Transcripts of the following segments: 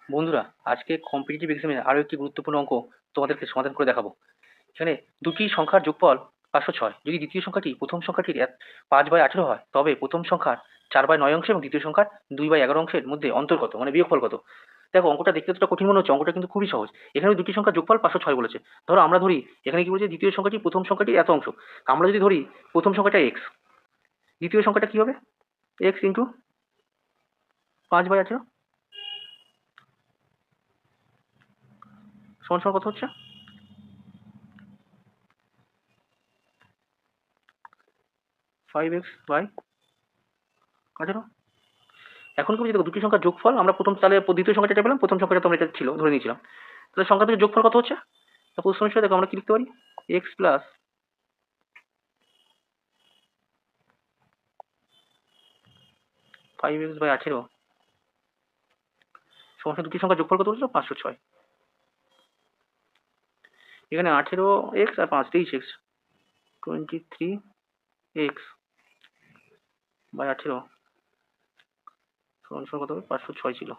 বন্ধুরা, আজকে কম্পিটিটিভ এক্সামের আরো একটি গুরুত্বপূর্ণ অঙ্ক তোমাদেরকে সমাধান করে দেখাবো। এখানে দুটি সংখ্যার যোগফল 506। যদি দ্বিতীয় সংখ্যাটি প্রথম সংখ্যাটির 5/18 হয়, তবে প্রথম সংখ্যার 4/9 অংশ এবং দ্বিতীয় সংখ্যার 2/11 অংশের মধ্যে অন্তর কত, মানে বিয়োগফল কত। দেখো, অঙ্কটা দেখতে যতটা কঠিন মনে হচ্ছে, অঙ্কটা কিন্তু খুবই সহজ। এখানে দুটি সংখ্যার যোগফল 506 বলেছে। ধরো আমরা ধরি এখানে কি বলছে, দ্বিতীয় সংখ্যাটি প্রথম সংখ্যাটির এত অংশ। আমরা যদি ধরি প্রথম সংখ্যাটা এক্স, দ্বিতীয় সংখ্যাটা কি হবে, এক্স ইন্টু 5/18 সমান সমান কত হচ্ছে, 5x/18। এখন কি বলছি, দেখো দুটি সংখ্যার যোগফল আমরা প্রথম, তাহলে দ্বিতীয় সংখ্যাটা এটা পেলাম, প্রথম সংখ্যাটা তোমরা এটা ছিল ধরে নিয়েছিলাম। তাহলে সংখ্যা থেকে যোগফল কত হচ্ছে, তা প্রশ্ন হিসেবে দেখো আমরা কি লিখতে পারি, এক্স প্লাস 5x/18 সমস্যা, দুটি সংখ্যার যোগফল কত বলছো, 506। এখানে 18x আর 23x, 23x/18 সমান সমান কত হবে, 506 ছিল,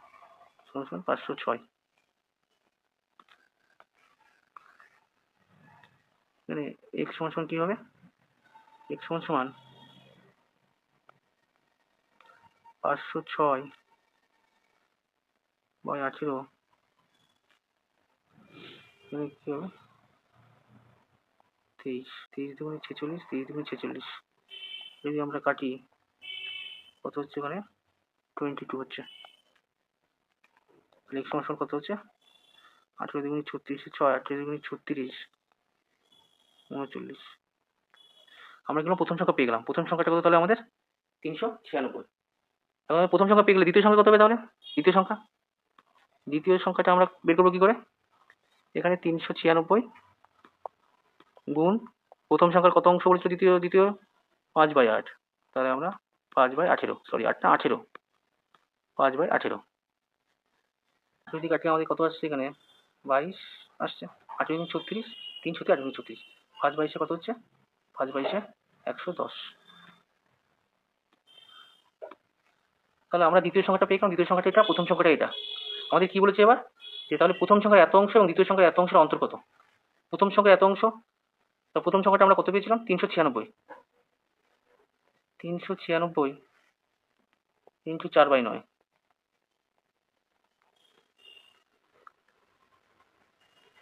সমান সমান 506। এখানে x সমান সমান কি হবে, x সমান সমান 506/18, এখানে কি হবে, 23, 23 × 46, 23 × 46 যদি আমরা কাটি কত হচ্ছে, এখানে 22 হচ্ছে। x সমান সমান কত হচ্ছে, 18 × 36 6, 18 × 36 39। আমরা এগুলো প্রথম সংখ্যা পেয়ে গেলাম। প্রথম সংখ্যাটা কত তাহলে আমাদের, 396। তাহলে প্রথম সংখ্যা পেয়ে গেলে দ্বিতীয় সংখ্যা কত হবে তাহলে, দ্বিতীয় সংখ্যাটা আমরা বের করবো কি করে, এখানে 396 গুণ প্রথম সংখ্যার কত অংশ বলেছিল, দ্বিতীয় দ্বিতীয় 5/8। তাহলে আমরা 5/18, সরি 8 না 18, 5/18 যদি কাটি আমাদের কত আসছে, এখানে 22 আসছে। 18 × 36, 3 × 18 × 36, 5/22 কত হচ্ছে, 5/22 110। তাহলে আমরা দ্বিতীয় সংখ্যাটা পেয়ে গেলাম, দ্বিতীয় সংখ্যাটা এটা, প্রথম সংখ্যাটা এটা। আমাদের কি বলেছে এবার, যে তাহলে প্রথম সংখ্যার এত অংশ এবং দ্বিতীয় সংখ্যার এত অংশের অন্তর কত। প্রথম সংখ্যার এত অংশ, তো প্রথম সংখ্যাটা আমরা কত পেয়েছিলাম, 396। 396 ইন্টু 4/9,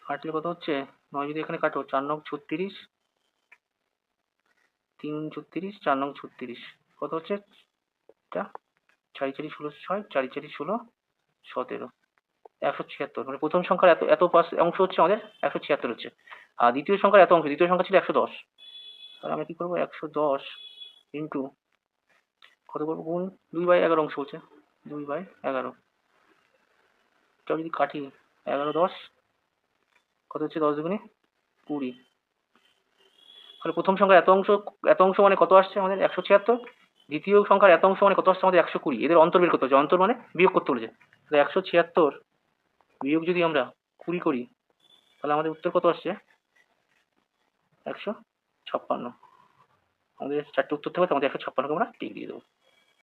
কাটলে কত হচ্ছে, 9 যদি এখানে কাটো, 4 9 36, 3 36, 4 9 36 কত হচ্ছে, এটা 4 4 16 6, 4 4 16 17, 176। মানে প্রথম সংখ্যার এত এত অংশ হচ্ছে আমাদের 176 হচ্ছে। আর দ্বিতীয় সংখ্যার এত অংশ, দ্বিতীয় সংখ্যা ছিল 110। তাহলে আমরা কি করবো, 110 ইন্টু কত করবো, গুণ 2/11 অংশ হচ্ছে, 2/11। এটা যদি কাটি 11 10 কত হচ্ছে, 10 দুগুণে 20। তাহলে প্রথম সংখ্যার এত অংশ মানে কত আসছে আমাদের, 176। দ্বিতীয় সংখ্যার এত অংশ মানে কত আসছে আমাদের, 120। এদের অন্তর বের করতে হচ্ছে, অন্তর মানে বিয়োগ করতে বলেছে। তাহলে 176 বিয়োগ যদি আমরা 20 করি, তাহলে আমাদের উত্তর কত আসছে, 156। আমাদের চারটে উত্তর থাকবে, আমাদের 156কে আমরা টিক দিয়ে দেবো।